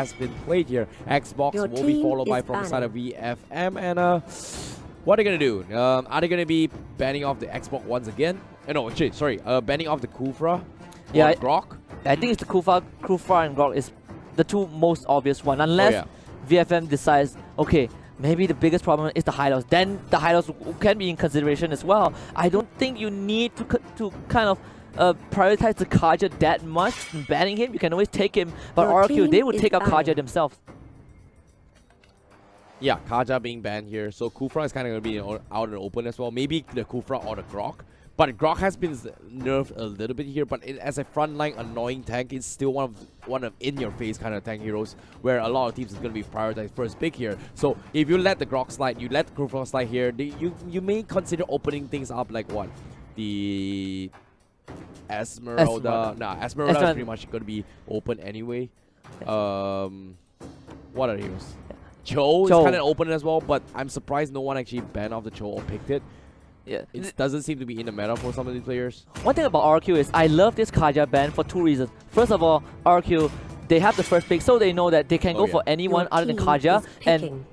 has been played here. Xbox Your will be team followed by is from the side of banned. VFM. And what are they going to do? Are they going to be banning off the Xbox once again? No, actually, sorry. Banning off the Kufra? Yeah, Grok? I think it's the Kufra and Grok is the two most obvious one. Unless VFM decides, okay, maybe the biggest problem is the hideouts. Then the hideouts can be in consideration as well. I don't think you need to kind of prioritize the Kaja that much in banning him. You can always take him, but Your RRQ, they would team take out is Kaja banned. themselves. Yeah, Kaja being banned here. So Kufra is kind of going to be out in the open as well. Maybe the Kufra or the Grok. But Grok has been nerfed a little bit here. But as a frontline annoying tank, it's still one of in-your-face kind of tank heroes where a lot of teams is going to be prioritized first pick here. So if you let the Grok slide, you let the Kufra slide here, you may consider opening things up like what? The Esmeralda. Nah, Esmeralda is pretty much going to be open anyway. What are heroes? Cho is kind of open as well, but I'm surprised no one actually banned off the Cho or picked it. Yeah, it doesn't seem to be in the meta for some of these players. One thing about RRQ is I love this Kaja ban for two reasons. First of all, RRQ, they have the first pick, so they know that they can go for anyone other than Kaja. And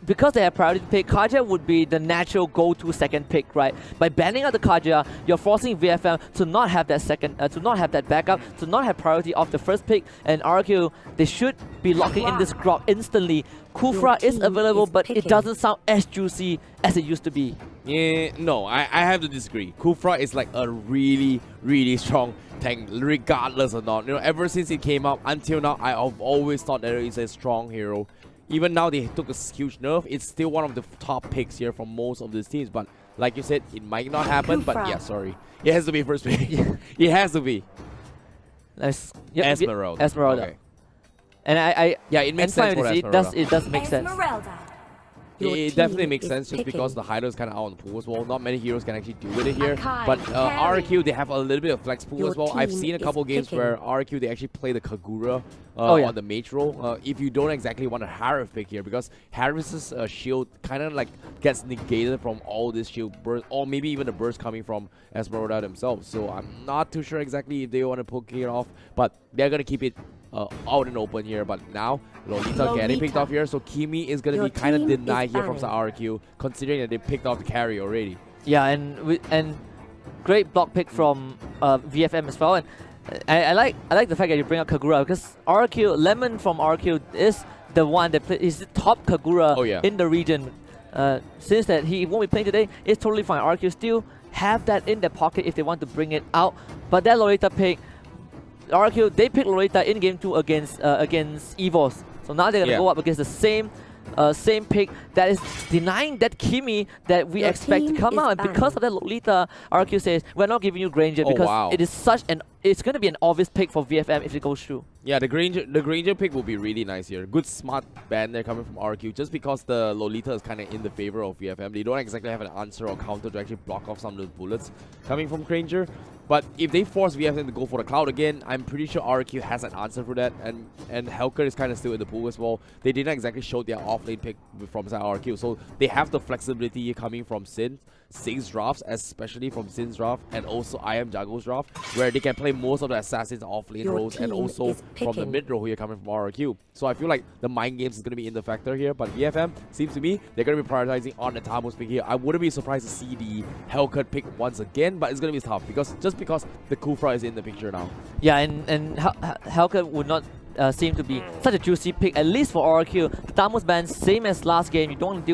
because they have priority to pick, Kaja would be the natural go-to second pick, right? By banning out the Kaja, you're forcing VFM to not have that second, to not have that backup, to not have priority of the first pick. And RRQ, they should be locking in this Grok instantly. Kufra is available, but it doesn't sound as juicy as it used to be. Yeah, no, I have to disagree. Kufra is like a really, really strong tank, regardless or not. You know, ever since it came out until now, I've always thought that it's a strong hero. Even now they took a huge nerf, it's still one of the top picks here from most of these teams. But like you said, it might not happen. But yeah, sorry, it has to be first pick. It has to be. Nice. Yep, Esmeralda. Esmeralda. Okay. And yeah, it makes sense for Esmeralda. It does make sense. It definitely makes sense just because the hider is kind of out on the pool as well. Not many heroes can actually deal with it here. But RRQ, they have a little bit of flex pool as well. I've seen a couple games where RRQ, they actually play the Kagura on the mage role. If you don't exactly want a Harris pick here, because Harris's shield kind of like gets negated from all this shield burst, or maybe even the burst coming from Esmeralda themselves. So I'm not too sure exactly if they want to poke it off, but they're going to keep it out and open here. But now Lolita getting picked off here, so Kimi is going to be kind of denied here from the RRQ, considering that they picked off the carry already. Yeah, and great block pick from VFM as well. And I like the fact that you bring up Kagura, because RRQ, Lemon from RRQ is the one that is the top Kagura in the region. Since that he won't be playing today, it's totally fine. RRQ still have that in their pocket if they want to bring it out. But that Lolita pick, RRQ, they picked Lolita in game 2 against Evos. So now they're gonna go up against the same pick that is denying that Kimi that we expect to come out. And because of that Lolita, RRQ says we're not giving you Granger because it is such an gonna be an obvious pick for VFM if it goes through. Yeah, the Granger pick will be really nice here. Good smart ban there coming from RRQ, just because the Lolita is kind of in the favor of VFM. They don't exactly have an answer or counter to actually block off some of those bullets coming from Granger. But if they force VFM to go for the Cloud again, I'm pretty sure RRQ has an answer for that. And Helker is kind of still in the pool as well. They didn't exactly show their off-lane pick from RRQ. So they have the flexibility coming from Sin's drafts, especially from Sin's draft, and also I Am Jago's draft, where they can play most of the assassins off-lane roles, and also from the mid role here coming from RRQ. So I feel like the mind games is going to be in the factor here. But VFM, seems to me, they're going to be prioritizing on the Tamus pick here. I wouldn't be surprised to see the Hellcut pick once again, but it's going to be tough because the Kufra is in the picture now. Yeah, and Hellcut would not seem to be such a juicy pick, at least for RRQ. The Tamus ban, same as last game. You don't want to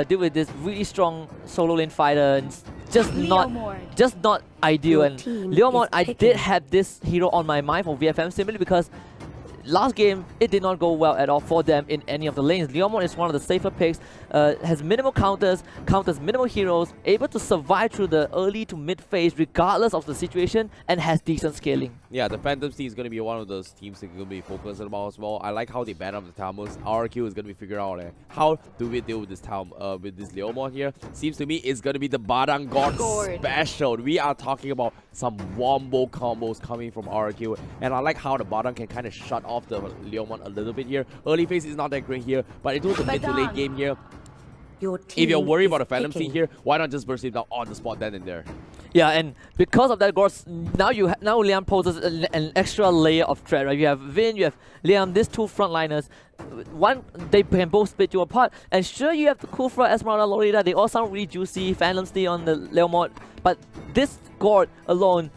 deal with this really strong solo lane fighter, and just not ideal. And Leomord, I did have this hero on my mind for VFM simply because last game, it did not go well at all for them in any of the lanes. Leomord is one of the safer picks, has minimal counters minimal heroes, able to survive through the early to mid phase regardless of the situation, and has decent scaling. Yeah, the Phantom team is going to be one of those teams that are going to be focused about as well. I like how they ban up the Tamus. RRQ is going to be figuring out how do we deal with this with this Leomord here. Seems to me it's going to be the Badang God special. We are talking about some wombo combos coming from RRQ, and I like how the Badang can kind of shut off the Leomord a little bit here. Early phase is not that great here, but it was the mid to late game here. If you're worried about a Phantom Seed here, why not just burst him down on the spot then and there? Yeah, and because of that, of course, now Liam poses an extra layer of threat, right? You have Vin, you have Liam, these two frontliners. One, they can both split you apart. And sure, you have the Kufra, Esmeralda, Lolita, they all sound really juicy, Phantom Steel on the Leo mod, but this Gord alone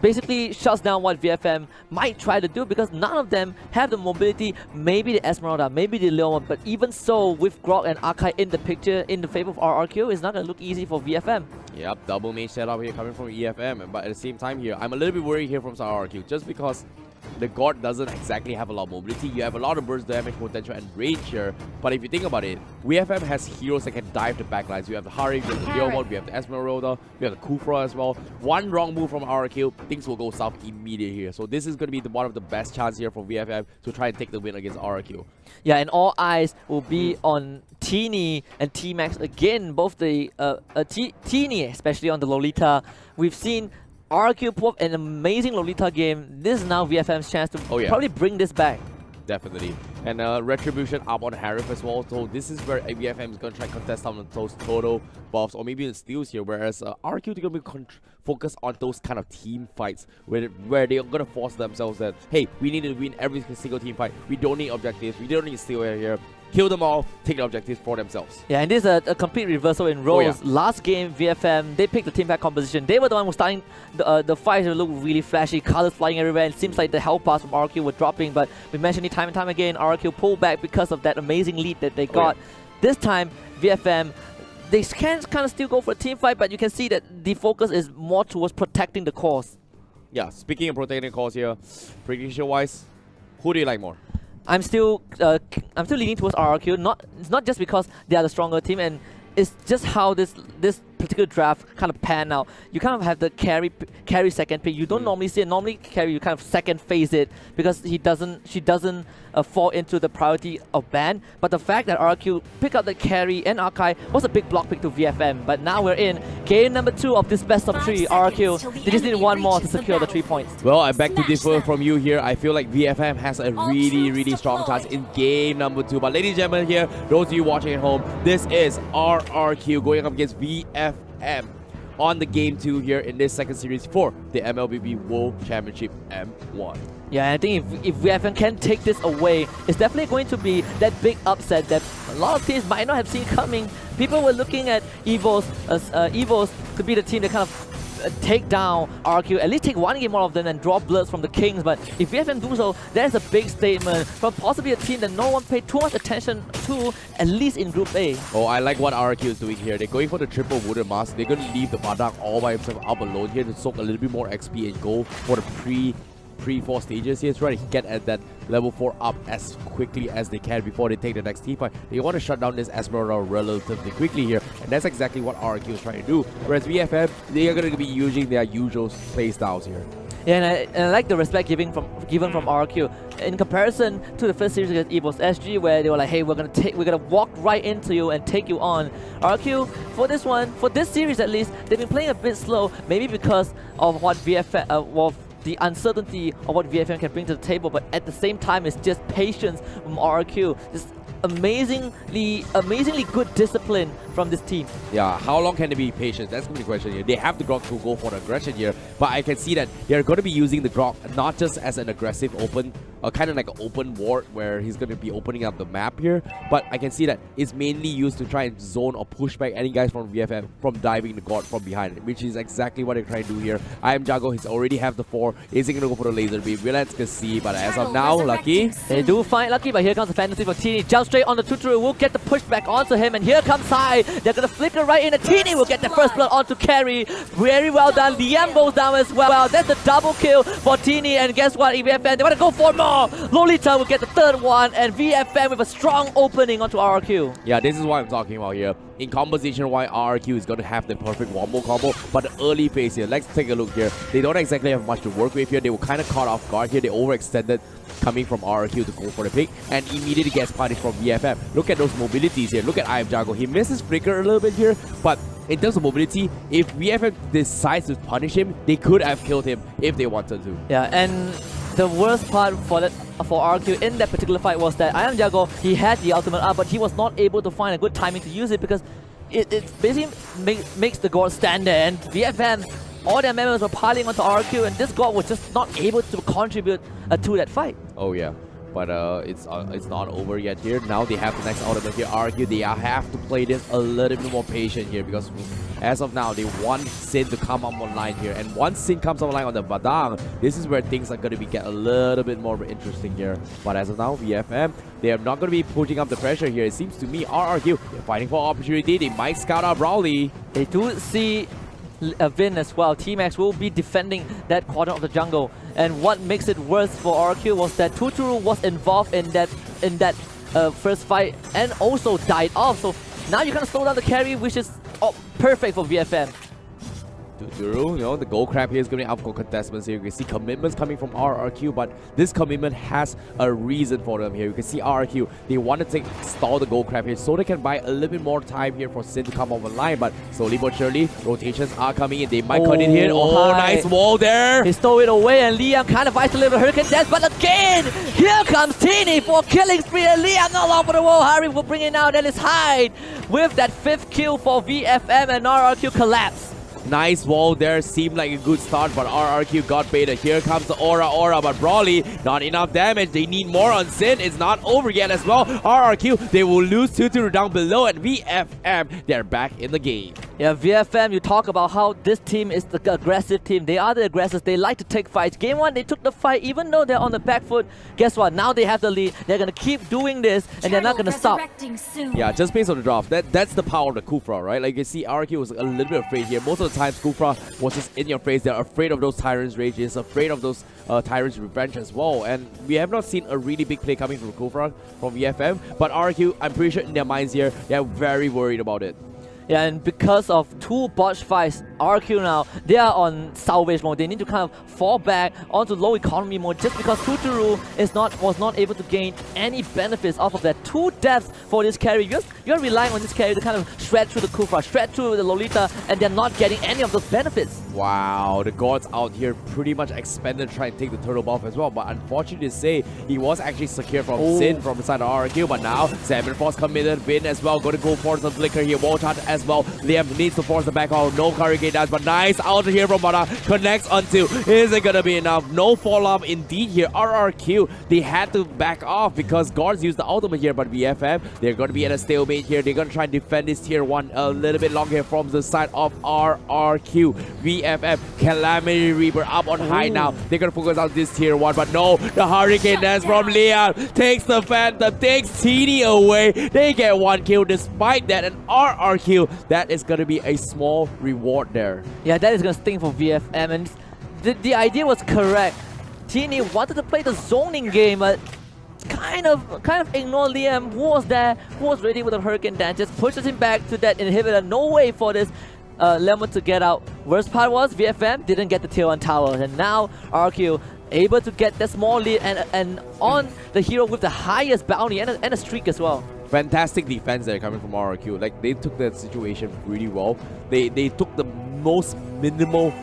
basically shuts down what VFM might try to do, because none of them have the mobility. Maybe the Esmeralda, maybe the Leon, but even so, with Grok and Akai in the picture in the favor of RRQ, it's not going to look easy for VFM. Yep, double mage setup here coming from EFM, but at the same time here, I'm a little bit worried here from RRQ, just because the God doesn't exactly have a lot of mobility. You have a lot of burst damage potential and range here, but if you think about it, VFM has heroes that can dive the backlines. You have the Hari, you have the Leomod, we have the Esmeralda, we have the Kufra as well. One wrong move from RRQ, things will go south immediately here. So this is going to be one of the best chances here for VFM to try and take the win against RRQ. Yeah, and all eyes will be on Teeny and T-Max again, both the Teeny, especially on the Lolita. We've seen RRQ pull up an amazing Lolita game. This is now VFM's chance to probably bring this back. Definitely. And Retribution up on Harif as well. So this is where VFM is going to try to contest some of those total buffs or maybe the steals here. Whereas RRQ is going to be focused on those kind of team fights where they're going to force themselves that, hey, we need to win every single team fight. We don't need objectives. We don't need steal here. Kill them all, take the objectives for themselves. Yeah, and this is a complete reversal in roles. Last game, VFM, they picked the team fight composition. They were the one who was starting the fights to look really flashy, colors flying everywhere. It seems like the health bars from RRQ were dropping, but we mentioned it time and time again, RRQ pulled back because of that amazing lead that they got. This time, VFM, they can kind of still go for a team fight, but you can see that the focus is more towards protecting the cause. Yeah, speaking of protecting the cause here, prediction-wise, who do you like more? I'm still leaning towards RRQ. It's not just because they are the stronger team, and it's just how this particular draft kind of pan out. You kind of have the carry second pick. You don't normally see it. Normally carry, you kind of second phase it because she doesn't fall into the priority of ban. But the fact that RRQ pick up the carry and Akai was a big block pick to VFM. But now we're in game number 2 of this best of 3. RRQ, they just need one more to secure the 3 points. Well, I beg to differ from you here. I feel like VFM has a really strong chance in game number 2. But ladies and gentlemen here, those of you watching at home, this is RRQ going up against VFM on the game 2 here in this second series for the MLBB World Championship M1. Yeah, I think if VFM can take this away, it's definitely going to be that big upset that a lot of teams might not have seen coming. People were looking at Evos as Evos could be the team that kind of take down RRQ, at least take one game out of them and draw bloods from the Kings. But if VFM do so, there's a big statement from possibly a team that no one paid too much attention to, at least in Group A. Oh, I like what RRQ is doing here. They're going for the triple wooden mask. They're going to leave the Badak all by himself up alone here to soak a little bit more XP and go for the pre-4 stages here, trying to get at that level 4 up as quickly as they can before they take the next team fight. They want to shut down this Esmeralda relatively quickly here, and that's exactly what RRQ is trying to do. Whereas VFM, they are going to be using their usual play styles here. Yeah, and I like the respect given from RRQ in comparison to the first series against Evos SG, where they were like, "Hey, we're gonna walk right into you and take you on." RRQ for this series at least, they've been playing a bit slow, maybe because of what VFM the uncertainty of what VFM can bring to the table, but at the same time, it's just patience from RRQ. Just amazingly good discipline from this team. Yeah, how long can they be patient? That's going to be the question here. They have the Grok to go for the aggression here, but I can see that they're going to be using the Grok not just as an aggressive open, kind of like an open ward where he's going to be opening up the map here, but I can see that it's mainly used to try and zone or push back any guys from VFM from diving the God from behind, which is exactly what they're trying to do here. I am Jago, he's already have the 4. Is he going to go for the laser beam? Let's see, but as of now, Lucky. They do find Lucky, but here comes the fantasy for Teeny. Jump straight on the tutorial, will get the pushback onto him, and here comes Sai. They're going to flicker right in, and Teeny will get the first blood onto Carry. Very well done. Liam goes down as well. That's a double kill for Teeny, and guess what? VFM, they want to go for more. Lolita will get the 3rd one, and VFM with a strong opening onto RRQ. Yeah, this is what I'm talking about here. In composition, why RRQ is going to have the perfect wombo combo, but the early phase here, let's take a look here. They don't exactly have much to work with here. They were kind of caught off guard here. They overextended coming from RRQ to go for the pick, and immediately gets punished from VFM. Look at those mobilities here. Look at I Am Jago. He misses flicker a little bit here, but in terms of mobility, if VFM decides to punish him, they could have killed him if they wanted to. Yeah, and the worst part for RRQ in that particular fight was that I Am Jago, he had the ultimate up, but he was not able to find a good timing to use it because it basically makes the God stand there, and VFM, all their members were piling onto RRQ, and this God was just not able to contribute to that fight. Oh yeah. But it's not over yet here. Now they have the next ultimate here. RRQ, they have to play this a little bit more patient here because as of now, they want Sin to come up online here. And once Sin comes online on the Badang, this is where things are going to get a little bit more interesting here. But as of now, VFM, they are not going to be putting up the pressure here. It seems to me, RRQ, they're fighting for opportunity. They might scout out Brawly. They do see Vin as well. T-Max will be defending that quadrant of the jungle, and what makes it worse for RRQ was that Tuturu was involved in that first fight and also died off. So now you're gonna slow down the carry, which is perfect for VFM. Tuturu, the gold crab here is going to be up for contestants here. You can see commitments coming from RRQ, but this commitment has a reason for them here. You can see RRQ, they want to stall the gold crab here so they can buy a little bit more time here for Sin to come over line, but slowly but surely, rotations are coming in. They might cut it here. Oh, nice wall there. He stole it away, and Liam kind of isolated the Hurricane Death, but again, here comes Teeny for killing spree, and Liam not long for the wall. Harry will bring it out, and it's Hyde with that 5th kill for VFM, and RRQ collapse. Nice wall there, seemed like a good start, but RRQ got baited. Here comes the Aura, but Brawly, not enough damage. They need more on Sin. It's not over yet as well. RRQ, they will lose Tuturu down below, and VFM, they're back in the game. Yeah, VFM, you talk about how this team is the aggressive team. They are the aggressors. They like to take fights. Game 1, they took the fight, even though they're on the back foot. Guess what? Now they have the lead. They're going to keep doing this, and they're not going to stop. Yeah, just based on the draft. That's the power of the Kufra, right? Like you see, RRQ was a little bit afraid here. Most of the times, Kufra was just in your face. They're afraid of those Tyrants' rages, afraid of those Tyrants' revenge as well. And we have not seen a really big play coming from Kufra, from VFM. But RRQ, I'm pretty sure in their minds here, they're very worried about it. Yeah, and because of 2 botch fights, RRQ now, they are on salvage mode. They need to kind of fall back onto low economy mode just because Tuturu was not able to gain any benefits off of that. 2 deaths for this carry. You're relying on this carry to kind of shred through the Kufra, shred through the Lolita, and they're not getting any of those benefits. Wow, the gods out here pretty much expanded trying to take the turtle buff as well, but unfortunately to say, he was actually secure from Sin from the side of RRQ, but now Salmon Force committed, Vin as well, going to go for the flicker here, wall charge as well. Liam needs to force the back out, no Hurricane Dash, but nice out here from Bada, connects onto, is it gonna be enough? No follow-up indeed here. RRQ, they had to back off because guards used the ultimate here, but VFM, they're gonna be at a stalemate here. They're gonna try and defend this tier 1 a little bit longer here from the side of RRQ. VFM, Calamity Reaper up on high now. They're gonna focus on this tier 1, but no, the Hurricane Dash from Leon takes the Phantom, takes TD away. They get 1 kill despite that, and RRQ, that is gonna be a small reward there. Yeah, that is gonna sting for VFM, and the idea was correct. Teeny wanted to play the zoning game, but kind of ignore Liam, who was there, who was ready with a Hurricane Dance, just pushes him back to that inhibitor. No way for this Lemon to get out. Worst part was VFM didn't get the tier 1 tower, and now RQ able to get that small lead and on the hero with the highest bounty and a streak as well. Fantastic defense there coming from RRQ. Like, they took that situation really well. They took the most minimal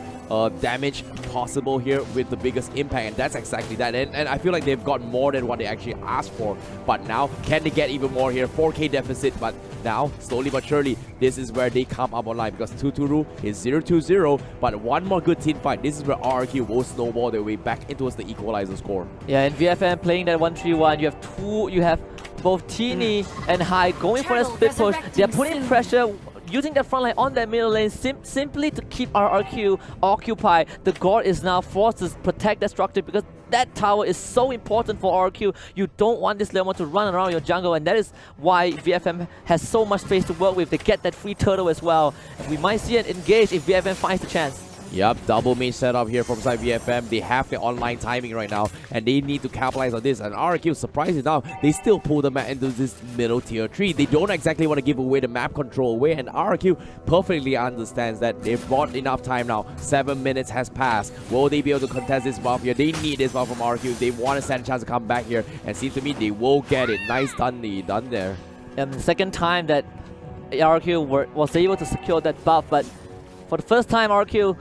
damage possible here with the biggest impact, and that's exactly that. And I feel like they've got more than what they actually asked for, but now can they get even more here? 4k deficit, but now slowly but surely this is where they come up online because Tuturu is 0-2-0, but one more good team fight. This is where RRQ will snowball their way back into the equalizer score. Yeah, and VFM playing that 1-3-1, you have both Teeny and High going for a split push. They're putting pressure, using their front line on that middle lane simply to keep RRQ occupied. The God is now forced to protect that structure because that tower is so important for RRQ. You don't want this Lemon to run around your jungle, and that is why VFM has so much space to work with. They get that free turtle as well. And we might see it engage if VFM finds the chance. Yep, double main setup here from side VFM. They have the online timing right now, and they need to capitalize on this. And RRQ, surprisingly enough, they still pull the map into this middle tier 3. They don't exactly want to give away the map control away, and RRQ perfectly understands that they've bought enough time now. 7 minutes has passed. Will they be able to contest this buff here? They need this buff from RRQ. They want to stand a chance to come back here, and seems to me they will get it. Nice done there. And the second time that RRQ was able to secure that buff, but for the first time RRQ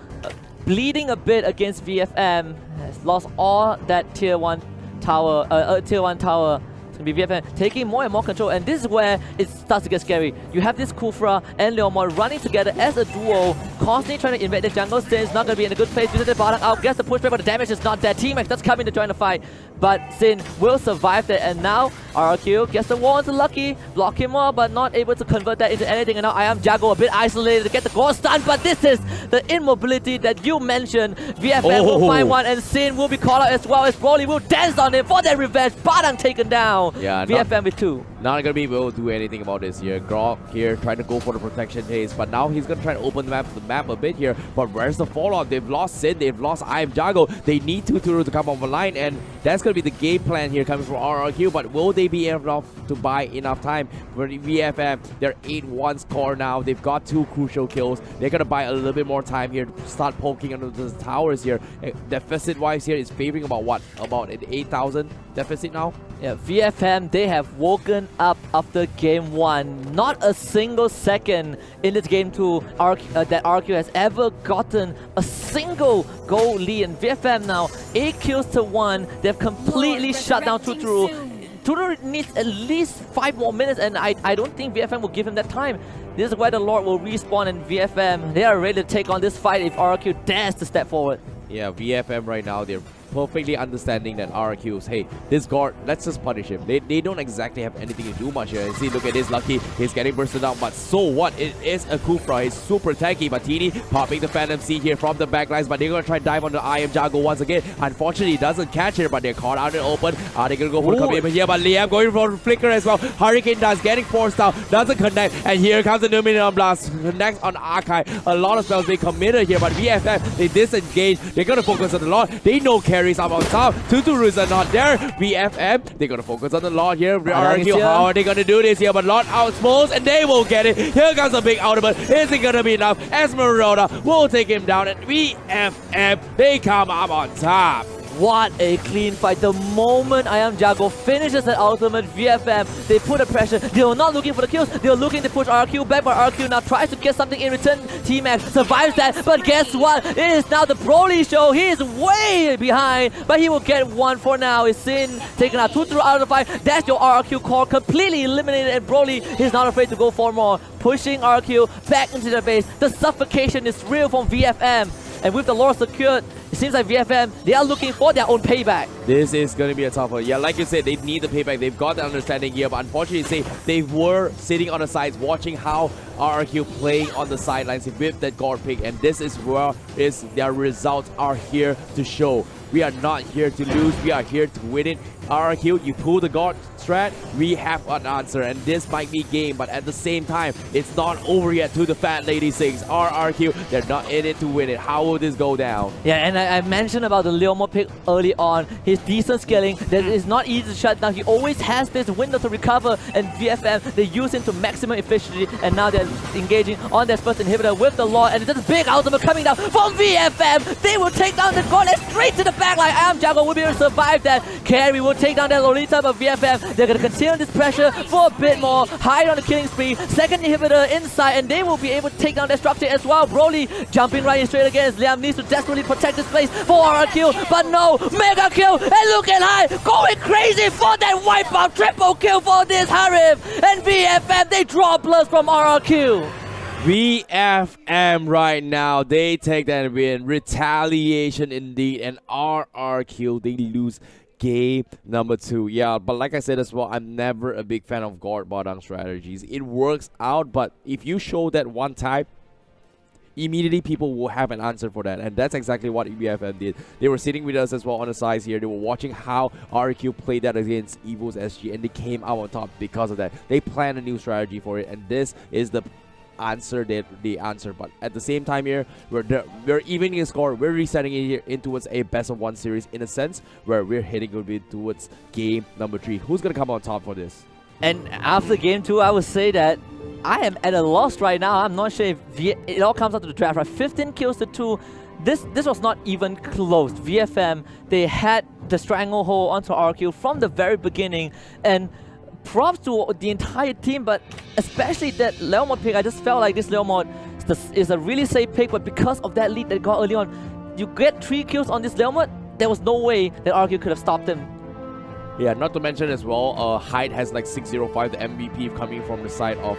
bleeding a bit against VFM, has lost all that tier 1 tower going to be VFM taking more and more control, and this is where it starts to get scary. You have this Kufra and Leomord running together as a duo, constantly trying to invade the jungle. Sin's not going to be in a good place. Visited Bardock out, gets the pushback, but the damage is not there. T-Max does come in to join the fight, but Sin will survive that, and now RRQ gets the wall into Lucky, block him more, but not able to convert that into anything, and now I am Jago a bit isolated to get the core stun, but this is the immobility that you mentioned. VFM will find one, and Sin will be called out as well as Broly will dance on him for their revenge. Badang taken down. Yeah, VFM with 2. Not gonna be able to do anything about this here. Grok here trying to go for the protection haze, but now he's gonna try to open the map a bit here. But where's the fallout? They've lost Sin, they've lost I am Jago. They need 2-2 to come off the line, and that's gonna be the game plan here coming from RRQ. But will they be enough to buy enough time for the VFM? They're 8-1 score now. They've got 2 crucial kills. They're gonna buy a little bit more time here to start poking under the towers here. Deficit wise here is favoring about what? About an 8,000 deficit now? Yeah, VFM, they have woken up after game 1. Not a single second in this game 2 that RQ has ever gotten a single goal lead. And VFM now 8 kills to 1. They've completely shut down Tuturu. Tuturu needs at least 5 more minutes, and I don't think VFM will give him that time. This is where the Lord will respawn, and VFM, they are ready to take on this fight if RQ dares to step forward. Yeah, VFM right now, they're perfectly understanding that RRQ's, hey, this guard, let's just punish him. They don't exactly have anything to do much here. And see, look at this, Lucky, he's getting bursted out, but so what? It is a Kufra, he's super tanky. Martini popping the Phantom Seed here from the backlines, but they're going to try and dive on the I am Jago once again. Unfortunately, he doesn't catch it, but they're caught out in open. Are they going to go for the commitment here? But Liam going for the flicker as well. Hurricane does, getting forced out, doesn't connect, and here comes the Numinon Blast. Connects on Archive. A lot of spells being committed here, but VFM, they disengage. They're going to focus on the Lord. They know carries up on top. Tuturus are not there. VFM, they're going to focus on the Lord here. RRQ, how are they going to do this here? But Lord outsmolds, and they will get it. Here comes a big ultimate. Is it going to be enough? Esmeralda will take him down, and VFM, they come up on top. What a clean fight. The moment I am Jago finishes that ultimate, VFM, they put the pressure. They were not looking for the kills. They were looking to push RQ back, but RQ now tries to get something in return. T-Max survives that, but guess what? It is now the Broly show. He is way behind, but he will get one for now. Is Sin taking out Tuturu out of the fight. That's your RQ core completely eliminated, and Broly is not afraid to go for more. Pushing RQ back into the base. The suffocation is real from VFM. And with the lore secured, it seems like VFM, they are looking for their own payback. This is going to be a tough one. Yeah, like you said, they need the payback. They've got the understanding here, but unfortunately, they were sitting on the sides watching how RRQ playing on the sidelines with that guard pick, and this is where their results are here to show. We are not here to lose. We are here to win it. RRQ, you pull the guard strat, we have an answer, and this might be game, but at the same time, it's not over yet to the Fat Lady 6. RRQ, they're not in it to win it. How will this go down? Yeah, and I mentioned about the Leomord pick early on. His decent scaling, that is not easy to shut down. He always has this window to recover, and VFM, they use him to maximum efficiency, and now they're engaging on their first inhibitor with the Lord, and it's a big ultimate coming down from VFM. They will take down the Gauntlet straight to the backline. I am Jago will be able to survive that. Carry will take down that Lolita, but VFM, they're going to continue this pressure for a bit more. Hide on the killing spree. Second inhibitor inside, and they will be able to take down their structure as well. Broly jumping right in straight against Liam, needs to desperately protect this place for RRQ, but no, mega kill, and look at High going crazy for that wipeout. Triple kill for this Harif, and VFM, they draw blood from RRQ. VFM right now, they take that win. Retaliation indeed, and RRQ, they lose game number 2. Yeah, but like I said as well, I'm never a big fan of guard bottom strategies. It works out, but if you show that one time, immediately people will have an answer for that, and that's exactly what VFM did. They were sitting with us as well on the sides here. They were watching how RQ played that against Evil's SG, and they came out on top because of that. They planned a new strategy for it, and this is the answer the answer. But at the same time here, we're evening a score. We're resetting it here in towards a best of 1 series in a sense, where we're heading a bit towards game number 3. Who's gonna come on top for this? And after game 2, I would say that I am at a loss right now. I'm not sure if it all comes out to the draft, right? 15 kills to 2. This was not even close. VFM, they had the stranglehold onto RQ from the very beginning, and props to the entire team, but especially that Leomord pick. I just felt like this Leomord is a really safe pick, but because of that lead that got early on, you get 3 kills on this Leomord, there was no way that RQ could have stopped him. Yeah, not to mention as well, Hyde has like 605, the MVP coming from the side of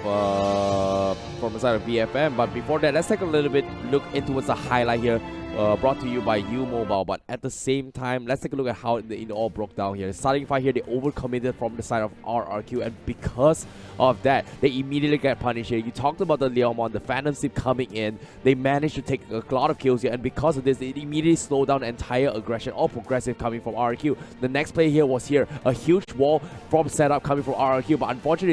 VFM. But before that, let's take a little bit look into what's the highlight here. Brought to you by U Mobile, but at the same time, let's take a look at how it all broke down here. Starting fight here, they overcommitted from the side of RRQ, and because of that, they immediately get punished here. You talked about the Leomon, the Phantom Sip coming in. They managed to take a lot of kills here, and because of this, they immediately slowed down the entire aggression or progressive coming from RRQ. The next play here was a huge wall from setup coming from RRQ, but unfortunately,